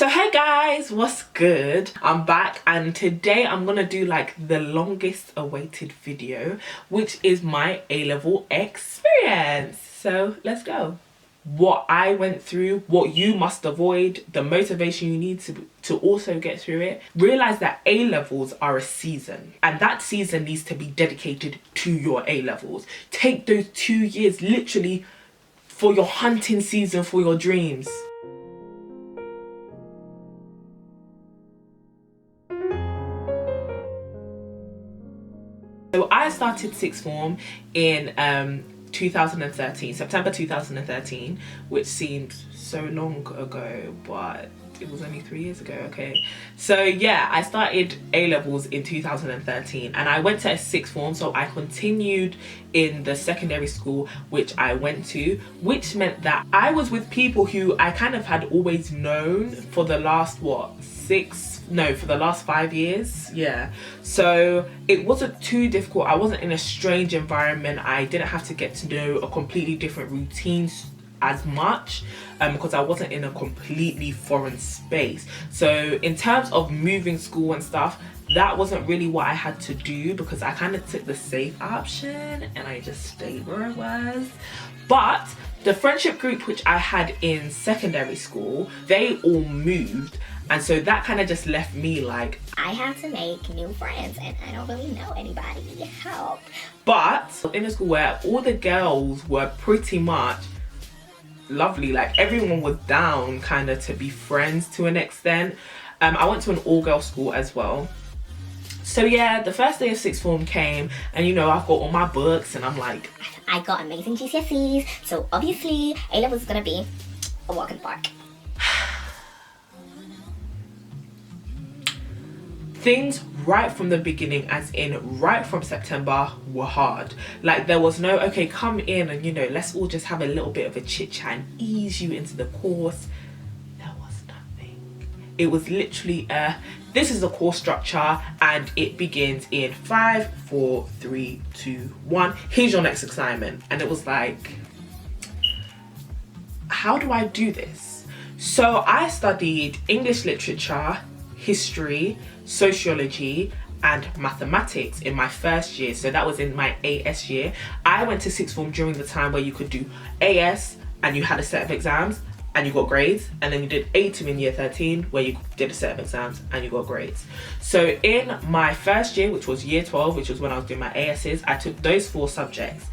So hey guys, what's good? I'm back and today I'm gonna do like the longest awaited video, which is my A-level experience. So let's go. What I went through, what you must avoid, the motivation you need to also get through it. Realize that A-levels are a season and that season needs to be dedicated to your A-levels. Take those 2 years literally for your hunting season for your dreams. So I started sixth form in 2013, September 2013, which seemed so long ago, but it was only 3 years ago. Okay, so yeah, I started A-levels in 2013 and I went to a sixth form, so I continued in the secondary school which I went to, which meant that I was with people who I kind of had always known for the last for the last 5 years. Yeah, so it wasn't too difficult. I wasn't in a strange environment. I didn't have to get to know a completely different routine as much because I wasn't in a completely foreign space. So in terms of moving school and stuff, that wasn't really what I had to do because I kind of took the safe option and I just stayed where I was. But the friendship group which I had in secondary school, they all moved, and so that kind of just left me like, I have to make new friends and I don't really know anybody. Help. But in a school where all the girls were pretty much lovely, like everyone was down kind of to be friends to an extent. I went to an all-girl school as well. So yeah, the first day of sixth form came and you know, I've got all my books and I'm like, I got amazing GCSEs, so obviously A-levels is gonna be a walk in the park. Things right from the beginning, as in right from September, were hard. Like there was no, okay, come in and you know, let's all just have a little bit of a chit chat and ease you into the course. There was nothing. It was literally this is the course structure and it begins in 5, 4, 3, 2, 1. Here's your next assignment. And it was like, how do I do this? So I studied English literature, history, sociology and mathematics in my first year. So that was in my AS year. I went to sixth form during the time where you could do AS and you had a set of exams and you got grades, and then you did A2 in year 13 where you did a set of exams and you got grades. So in my first year, which was year 12, which was when I was doing my ASs, I took those 4 subjects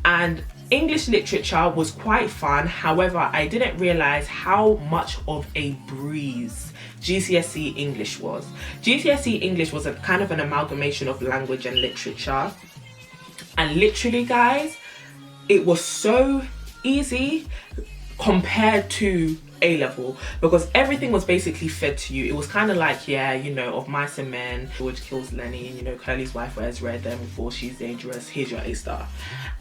and English literature was quite fun. However, I didn't realize how much of a breeze GCSE English was. GCSE English was a kind of an amalgamation of language and literature. And literally, guys, it was so easy compared to A-level because everything was basically fed to you. It was kind of like, yeah, you know, of mice and men, George kills Lenny, you know, Curly's wife wears red, therefore she's dangerous, here's your A-star.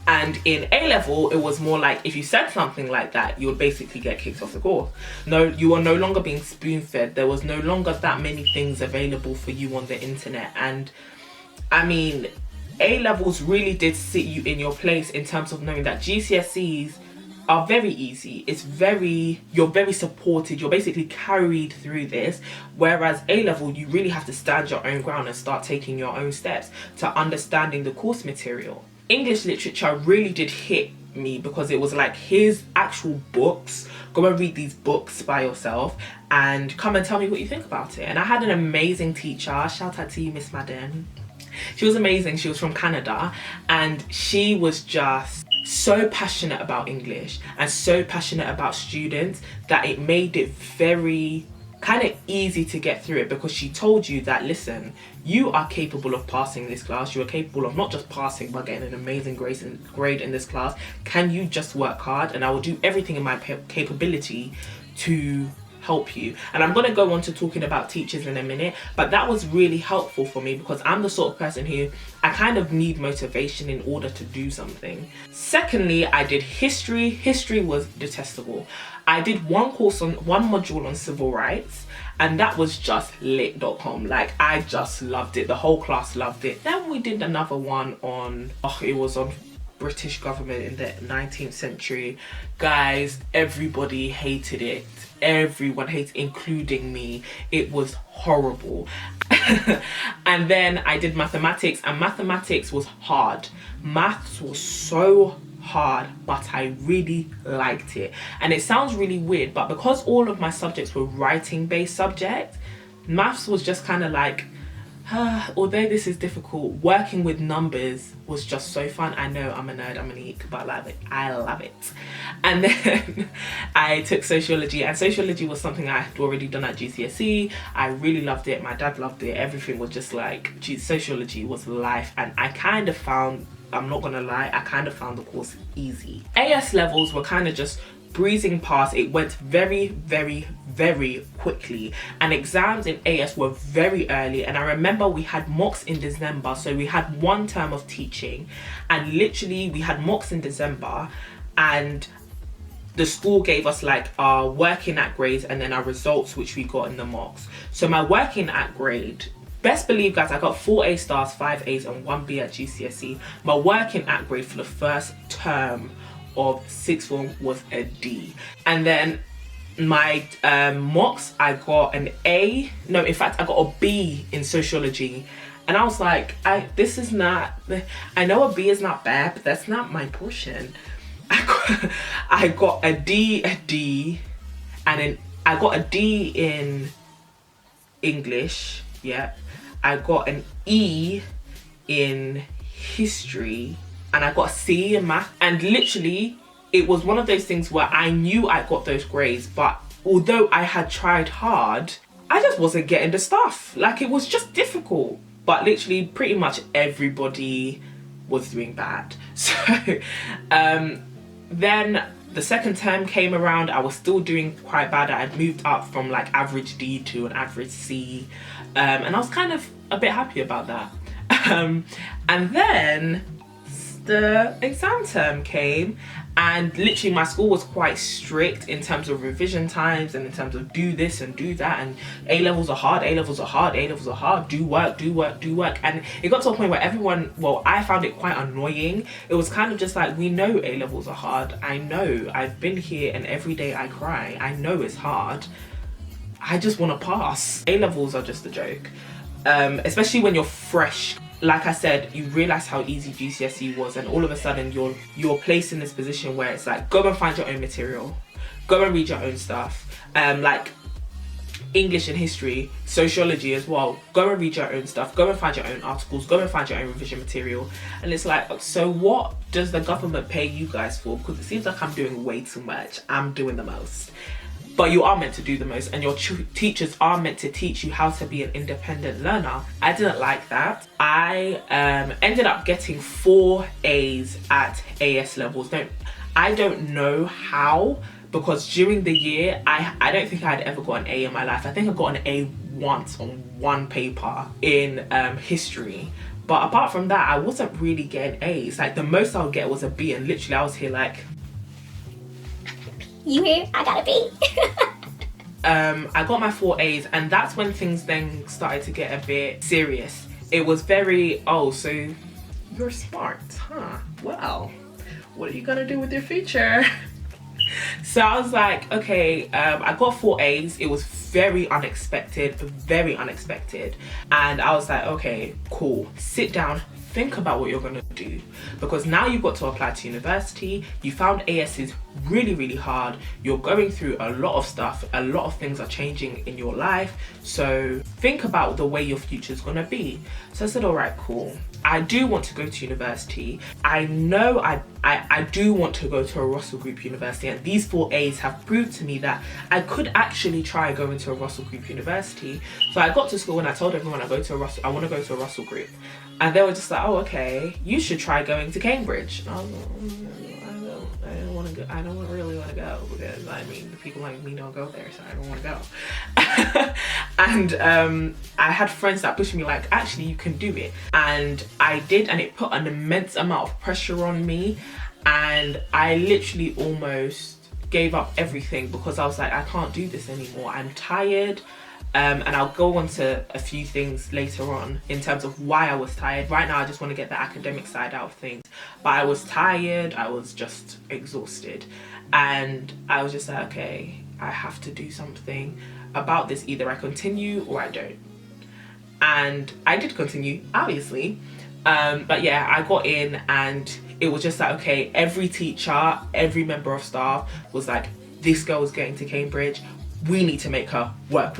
And in A-level, it was more like if you said something like that, you would basically get kicked off the course. No, you were no longer being spoon-fed. There was no longer that many things available for you on the internet. And I mean, A-levels really did sit you in your place in terms of knowing that GCSEs are very easy. You're very supported. You're basically carried through this. Whereas A-level, you really have to stand your own ground and start taking your own steps to understanding the course material. English literature really did hit me because it was like, here's actual books. Go and read these books by yourself and come and tell me what you think about it. And I had an amazing teacher. Shout out to you, Miss Madden. She was amazing. She was from Canada and she was just so passionate about English and so passionate about students that it made it very kind of easy to get through it because she told you that, listen, you are capable of passing this class. You are capable of not just passing but getting an amazing grade in this class. Can you just work hard? And I will do everything in my capability to help you. And I'm going to go on to talking about teachers in a minute, but that was really helpful for me because I'm the sort of person who I kind of need motivation in order to do something. Secondly, I did history. History was detestable. I did one module on civil rights and that was just lit.com. Like I just loved it. The whole class loved it. Then we did another one on, it was on British government in the 19th century. Guys, everybody hated it. Everyone hated, including me. It was horrible. And then I did mathematics, and mathematics was hard. Maths was so hard, but I really liked it. And it sounds really weird, but because all of my subjects were writing based subjects, maths was just kind of like, although this is difficult, working with numbers was just so fun. I know I'm a nerd, I'm a geek, but I love it. And then I took sociology, and sociology was something I had already done at GCSE. I really loved it. My dad loved it. Everything was just like, sociology was life. And I kind of found, I'm not gonna lie, I kind of found the course easy. AS levels were kind of just breezing past. It went very, very, very quickly, and exams in AS were very early. And I remember we had mocks in December, so we had 1 term of teaching, and literally we had mocks in December, and the school gave us like our working at grades and then our results, which we got in the mocks. So my working at grade, best believe, guys, I got 4 A stars, 5 A's and 1 B at GCSE. My working at grade for the first term of 6th form was a D. And then my mocks, I got an A. No, in fact, I got a B in sociology. And I was like, this is not, I know a B is not bad, but that's not my portion. I got a D, and then I got a D in English, yeah. I got an E in history, and I got a C in math. And literally, it was one of those things where I knew I got those grades, but although I had tried hard, I just wasn't getting the stuff. Like, it was just difficult. But literally, pretty much everybody was doing bad. So, then the second term came around, I was still doing quite bad. I had moved up from like average D to an average C. And I was kind of a bit happy about that. And then the exam term came, and literally my school was quite strict in terms of revision times and in terms of do this and do that, and A levels are hard, A levels are hard, A levels are hard, do work. And it got to a point where everyone, well, I found it quite annoying. It was kind of just like, we know A levels are hard. I know, I've been here and every day I cry. I know it's hard. I just want to pass. A levels are just a joke, especially when you're fresh. Like I said, you realize how easy GCSE was, and all of a sudden you're placed in this position where it's like, go and find your own material, go and read your own stuff. Like English and history, sociology as well, go and read your own stuff, go and find your own articles, go and find your own revision material. And it's like, so what does the government pay you guys for? Because it seems like I'm doing way too much. I'm doing the most. But you are meant to do the most, and your teachers are meant to teach you how to be an independent learner. I didn't like that. I ended up getting 4 A's at AS levels. I don't know how, because during the year, I don't think I'd ever got an A in my life. I think I got an A once on one paper in history. But apart from that, I wasn't really getting A's. Like, the most I would get was a B, and literally I was here like, you here? I got a B. I got my 4 A's, and that's when things then started to get a bit serious. It was very, oh, so you're smart, huh? Well, what are you gonna do with your future? So I was like, okay, I got 4 A's. It was very unexpected, and I was like, okay, cool, sit down, think about what you're gonna do, because now you've got to apply to university. You found AS is really, really hard. You're going through a lot of stuff. A lot of things are changing in your life. So think about the way your future is gonna be. So I said, all right, cool. I do want to go to university. I know I do want to go to a Russell Group university, and these 4 A's have proved to me that I could actually try going to a Russell Group university. So I got to school and I told everyone I want to go to a Russell Group. And they were just like, oh, okay, you should try going to Cambridge. And I was like, I don't really want to go, because I mean, people like me don't go there, so I don't want to go. And I had friends that pushed me like, actually, you can do it. And I did, and it put an immense amount of pressure on me. And I literally almost gave up everything, because I was like, I can't do this anymore. I'm tired. And I'll go on to a few things later on in terms of why I was tired. Right now I just want to get the academic side out of things, but I was tired, I was just exhausted, and I was just like, okay, I have to do something about this. Either I continue or I don't. And I did continue, obviously, but yeah, I got in, and it was just like, okay, every teacher, every member of staff was like, this girl is getting to Cambridge, we need to make her work.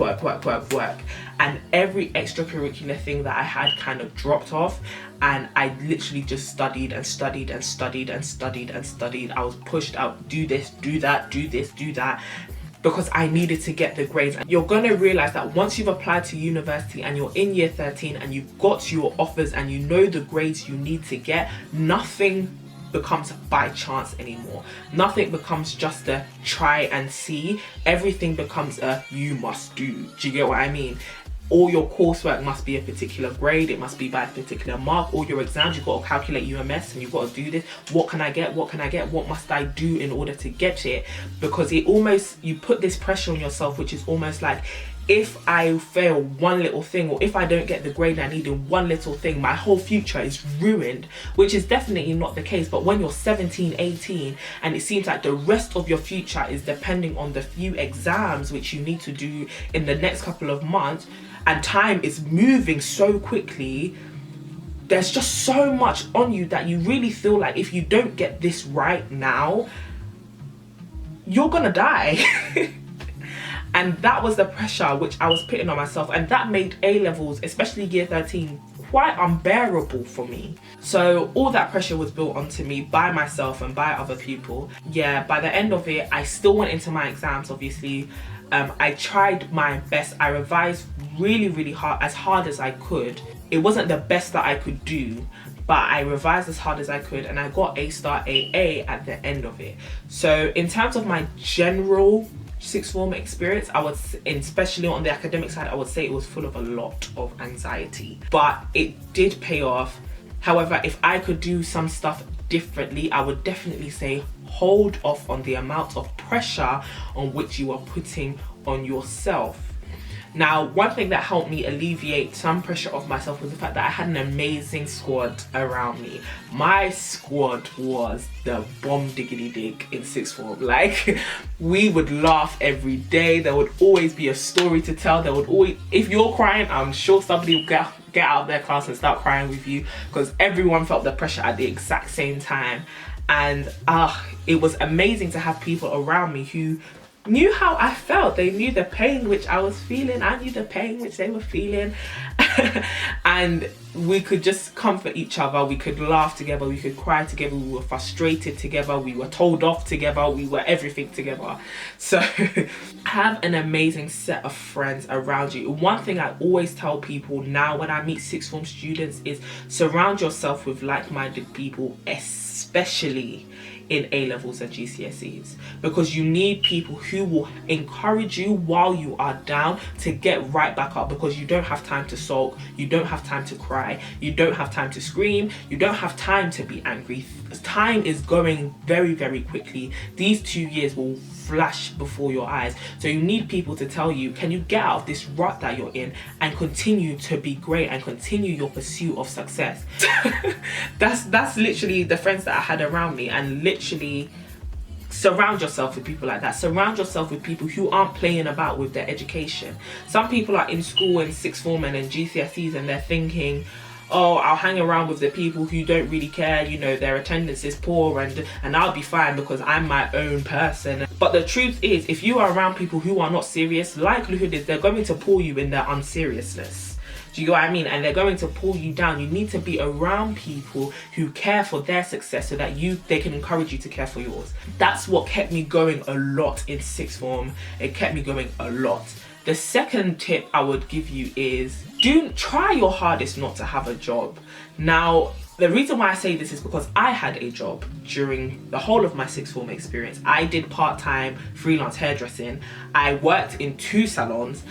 And every extracurricular thing that I had kind of dropped off, and I literally just studied and studied and studied and studied and studied. I was pushed out, do this, do that, do this, do that, because I needed to get the grades. And you're gonna realize that once you've applied to university and you're in year 13 and you've got your offers and you know the grades you need to get, nothing becomes by chance anymore. Nothing becomes just a try and see. Everything becomes a you must do. Do you get what I mean? All your coursework must be a particular grade, it must be by a particular mark. All your exams, you've got to calculate UMS and you've got to do this. What can I get? What can I get? What must I do in order to get it? Because it almost, you put this pressure on yourself, which is almost like, if I fail one little thing, or if I don't get the grade I need in one little thing, my whole future is ruined, which is definitely not the case. But when you're 17, 18, and it seems like the rest of your future is depending on the few exams which you need to do in the next couple of months, and time is moving so quickly, there's just so much on you that you really feel like if you don't get this right now, you're gonna die. And that was the pressure which I was putting on myself, and that made A-levels, especially year 13, quite unbearable for me. So all that pressure was built onto me by myself and by other people. Yeah, by the end of it, I still went into my exams, obviously. I tried my best. I revised really hard as I could. It wasn't the best that I could do, but I revised as hard as I could, and I got A-star AA at the end of it. So in terms of my general sixth form experience, I would, especially on the academic side, I would say it was full of a lot of anxiety, but it did pay off. However, if I could do some stuff differently, I would definitely say hold off on the amount of pressure on which you are putting on yourself. Now, one thing that helped me alleviate some pressure off myself was the fact that I had an amazing squad around me. My squad was the bomb diggity dig in sixth form. Like, we would laugh every day. There would always be a story to tell. There would always, if you're crying, I'm sure somebody will get out of their class and start crying with you, because everyone felt the pressure at the exact same time. And it was amazing to have people around me who knew how I felt. They knew the pain which I was feeling. I knew the pain which they were feeling. And we could just comfort each other. We could laugh together. We could cry together. We were frustrated together. We were told off together. We were everything together. So have an amazing set of friends around you. One thing I always tell people now when I meet sixth form students is surround yourself with like-minded people, especially in A-levels and GCSEs, because you need people who will encourage you while you are down to get right back up, because you don't have time to sulk, you don't have time to cry, you don't have time to scream, you don't have time to be angry. Time is going very quickly. These 2 years will flash before your eyes, so you need people to tell you, can you get out of this rut that you're in and continue to be great and continue your pursuit of success. that's literally the friends that I had around me. And literally surround yourself with people like that. Surround yourself with people who aren't playing about with their education. Some people are in school in sixth form and in GCSEs and they're thinking, oh, I'll hang around with the people who don't really care, you know, their attendance is poor and I'll be fine because I'm my own person. But the truth is, if you are around people who are not serious, likelihood is they're going to pull you in their unseriousness. Do you know what I mean? And they're going to pull you down. You need to be around people who care for their success so that they can encourage you to care for yours. That's what kept me going a lot in sixth form. It kept me going a lot. The second tip I would give you is try your hardest not to have a job. Now, the reason why I say this is because I had a job during the whole of my sixth form experience. I did part-time freelance hairdressing. I worked in 2 salons.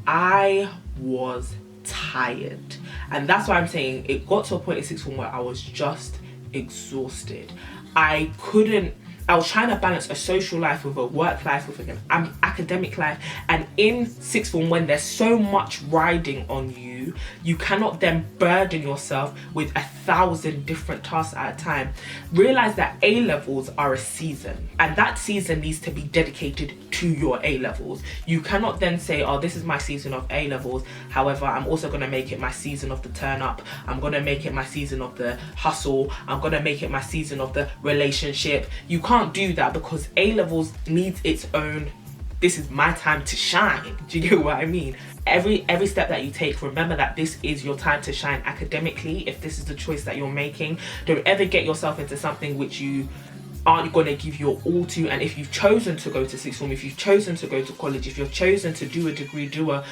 I was tired, and that's why I'm saying it got to a point in sixth form where I was just exhausted. I couldn't I was trying to balance a social life with a work life, with an academic life. And in sixth form, when there's so much riding on you, you cannot then burden yourself with 1,000 different tasks at a time. Realize that A levels are a season, and that season needs to be dedicated to your A levels. You cannot then say, oh, this is my season of A levels, however, I'm also going to make it my season of the turn up, I'm going to make it my season of the hustle, I'm going to make it my season of the relationship. You can't do that, because A levels needs its own, this is my time to shine. Do you get what I mean? Every step that you take, remember that this is your time to shine academically. If this is the choice that you're making, don't ever get yourself into something which you aren't going to give your all to. And if you've chosen to go to sixth form, if you've chosen to go to college, if you've chosen to do a degree, do a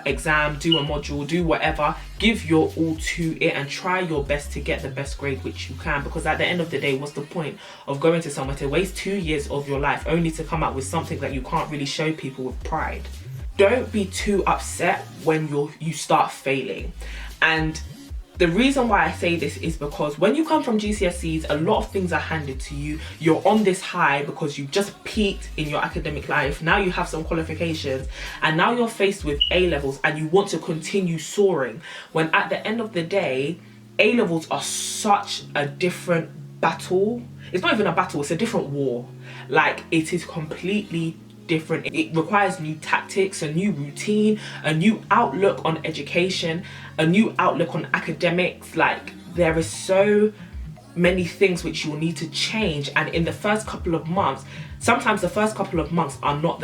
exam, do a module, do whatever, give your all to it and try your best to get the best grade which you can. Because at the end of the day, what's the point of going to somewhere to waste 2 years of your life only to come out with something that you can't really show people with pride? Don't be too upset when you start failing. And the reason why I say this is because when you come from GCSEs, a lot of things are handed to you. You're on this high because you've just peaked in your academic life. Now you have some qualifications, and now you're faced with A levels and you want to continue soaring. When at the end of the day, A levels are such a different battle. It's not even a battle, it's a different war. Like, it is completely different. It requires new tactics, a new routine, a new outlook on education, a new outlook on academics. Like, there is so many things which you will need to change, and in the first couple of months, sometimes the first couple of months are not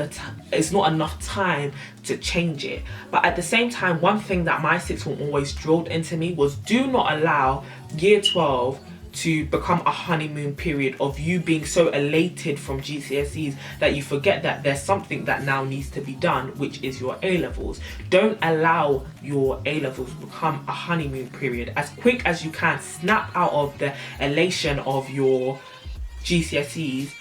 it's not enough time to change it. But at the same time, one thing that my sixth form always drilled into me was, do not allow year 12 to become a honeymoon period of you being so elated from GCSEs that you forget that there's something that now needs to be done, which is your A levels. Don't allow your A levels to become a honeymoon period. As quick as you can, snap out of the elation of your GCSEs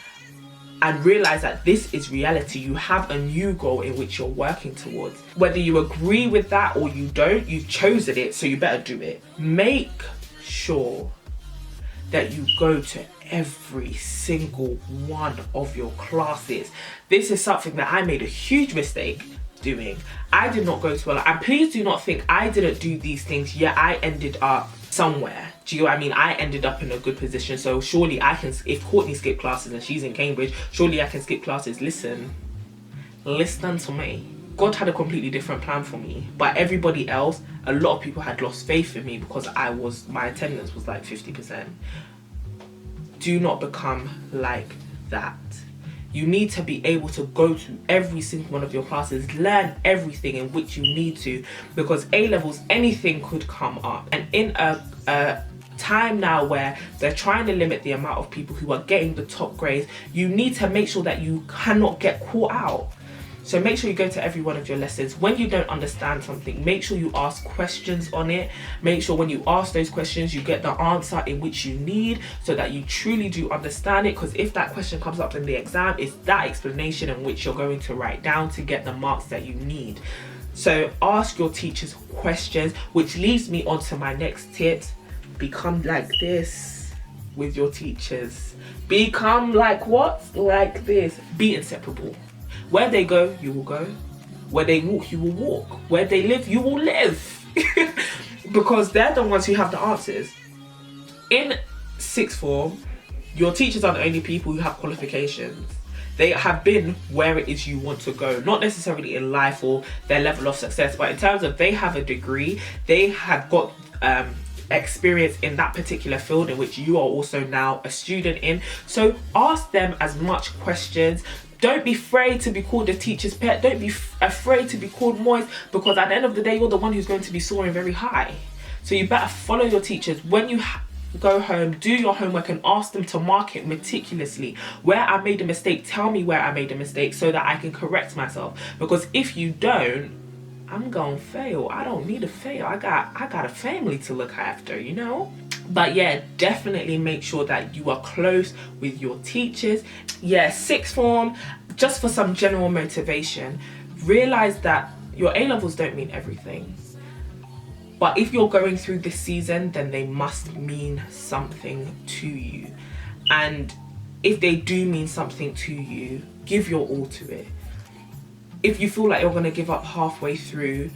and realize that this is reality. You have a new goal in which you're working towards. Whether you agree with that or you don't, you've chosen it, so you better do it. Make sure that you go to every single one of your classes. This is something that I made a huge mistake doing. I did not go to a lot, and please do not think I didn't do these things, yet I ended up somewhere. Do you know what I mean? I ended up in a good position, so surely I can, if Courtney skipped classes and she's in Cambridge, surely I can skip classes. Listen to me. God had a completely different plan for me, but everybody else, a lot of people had lost faith in me because my attendance was like 50%. Do not become like that. You need to be able to go to every single one of your classes, learn everything in which you need to, because A levels, anything could come up. And in a time now where they're trying to limit the amount of people who are getting the top grades, you need to make sure that you cannot get caught out. So make sure you go to every one of your lessons. When you don't understand something, make sure you ask questions on it. Make sure when you ask those questions, you get the answer in which you need, so that you truly do understand it. Because if that question comes up in the exam, it's that explanation in which you're going to write down to get the marks that you need. So ask your teachers questions, which leads me on to my next tips. Become like this with your teachers. Become like what? Like this. Be inseparable. Where they go, you will go. Where they walk, you will walk. Where they live, you will live. Because they're the ones who have the answers. In sixth form, your teachers are the only people who have qualifications. They have been where it is you want to go. Not necessarily in life or their level of success, but in terms of they have a degree, they have got experience in that particular field in which you are also now a student in. So ask them as much questions. Don't be afraid to be called a teacher's pet. Don't be afraid to be called moist, because at the end of the day, you're the one who's going to be soaring very high. So you better follow your teachers. When you go home, do your homework and ask them to mark it meticulously. Where I made a mistake, tell me where I made a mistake so that I can correct myself. Because if you don't, I'm gonna fail. I don't need to fail. I got a family to look after, you know? But yeah, definitely make sure that you are close with your teachers. Yeah, sixth form, just for some general motivation, realize that your A levels don't mean everything. But if you're going through this season, then they must mean something to you. And if they do mean something to you, give your all to it. If you feel like you're going to give up halfway through,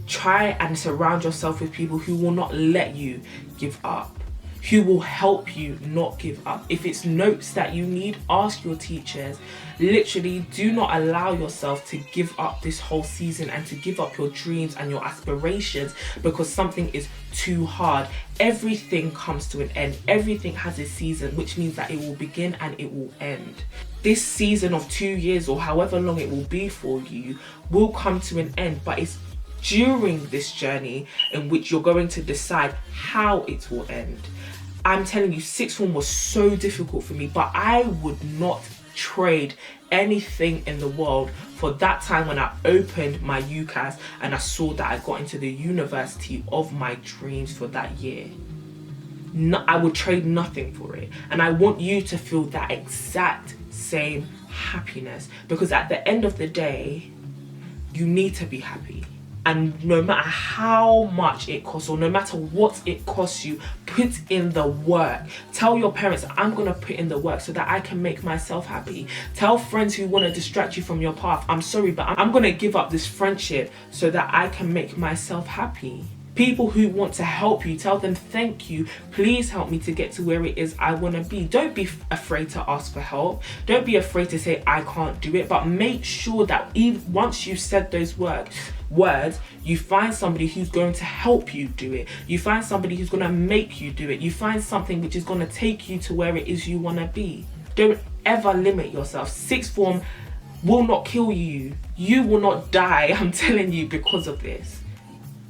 try and surround yourself with people who will not let you give up, who will help you not give up. If it's notes that you need, ask your teachers. Literally, do not allow yourself to give up this whole season and to give up your dreams and your aspirations because something is too hard. Everything comes to an end. Everything has a season, which means that it will begin and it will end. This season of 2 years or however long it will be for you will come to an end, but it's during this journey in which you're going to decide how it will end. I'm telling you, sixth form was so difficult for me, but I would not trade anything in the world for that time when I opened my UCAS and I saw that I got into the university of my dreams for that year. No, I would trade nothing for it. And I want you to feel that exact same happiness, because at the end of the day, you need to be happy. And no matter how much it costs or no matter what it costs you, put in the work. Tell your parents, I'm going to put in the work so that I can make myself happy. Tell friends who want to distract you from your path, I'm sorry, but I'm going to give up this friendship so that I can make myself happy. People who want to help you, tell them thank you, please help me to get to where it is I want to be. Don't be afraid to ask for help. Don't be afraid to say I can't do it, but make sure that even once you've said those words, you find somebody who's going to help you do it. You find somebody who's going to make you do it. You find something which is going to take you to where it is you want to be. Don't ever limit yourself. Sixth form will not kill you. You will not die, I'm telling you, because of this.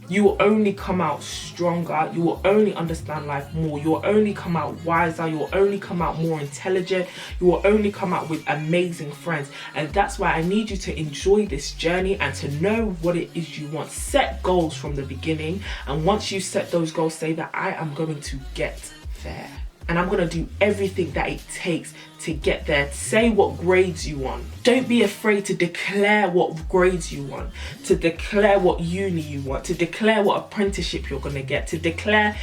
You will only come out stronger. You will only understand life more. You will only come out wiser. You will only come out more intelligent. You will only come out with amazing friends. And that's why I need you to enjoy this journey and to know what it is you want. Set goals from the beginning. And once you set those goals, say that I am going to get there. And I'm going to do everything that it takes to get there. Say what grades you want. Don't be afraid to declare what grades you want, to declare what uni you want, to declare what apprenticeship you're going to get, to declare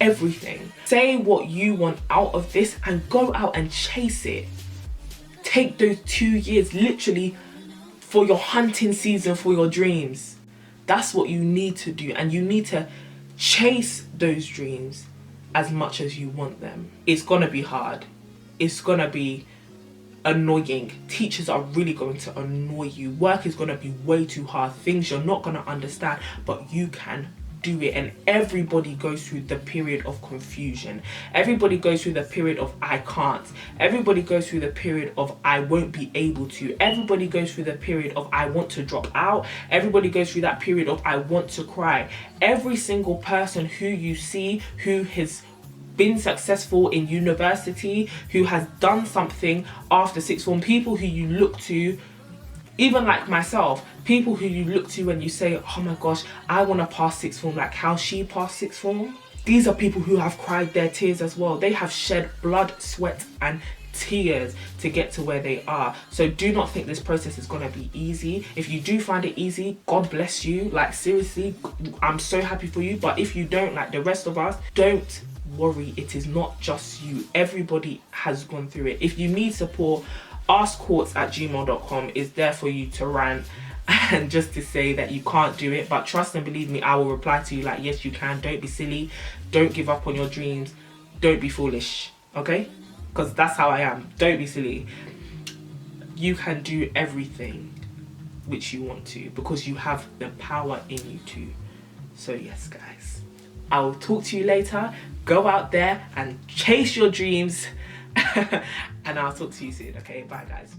everything. Say what you want out of this and go out and chase it. Take those 2 years literally for your hunting season for your dreams. That's what you need to do, and you need to chase those dreams as much as you want them. It's gonna be hard. It's gonna be annoying. Teachers are really going to annoy you. Work is gonna be way too hard. Things you're not gonna understand, but you can do it. And everybody goes through the period of confusion. Everybody goes through the period of I can't. Everybody goes through the period of I won't be able to. Everybody goes through the period of I want to drop out. Everybody goes through that period of I want to cry. Every single person who you see who has been successful in university, who has done something after sixth form, people who you look to, even like myself, people who you look to and you say, oh my gosh, I want to pass sixth form like how she passed sixth form. These are people who have cried their tears as well. They have shed blood, sweat and tears to get to where they are. So do not think this process is going to be easy. If you do find it easy, God bless you. Like seriously, I'm so happy for you. But if you don't, like the rest of us, don't worry. It is not just you. Everybody has gone through it. If you need support, askcourts@gmail.com is there for you to rant and just to say that you can't do it. But trust and believe me, I will reply to you like, yes, you can. Don't be silly. Don't give up on your dreams. Don't be foolish. Okay? Because that's how I am. Don't be silly. You can do everything which you want to because you have the power in you to. So yes, guys. I will talk to you later. Go out there and chase your dreams. And I'll talk to you soon. Okay? Bye, guys.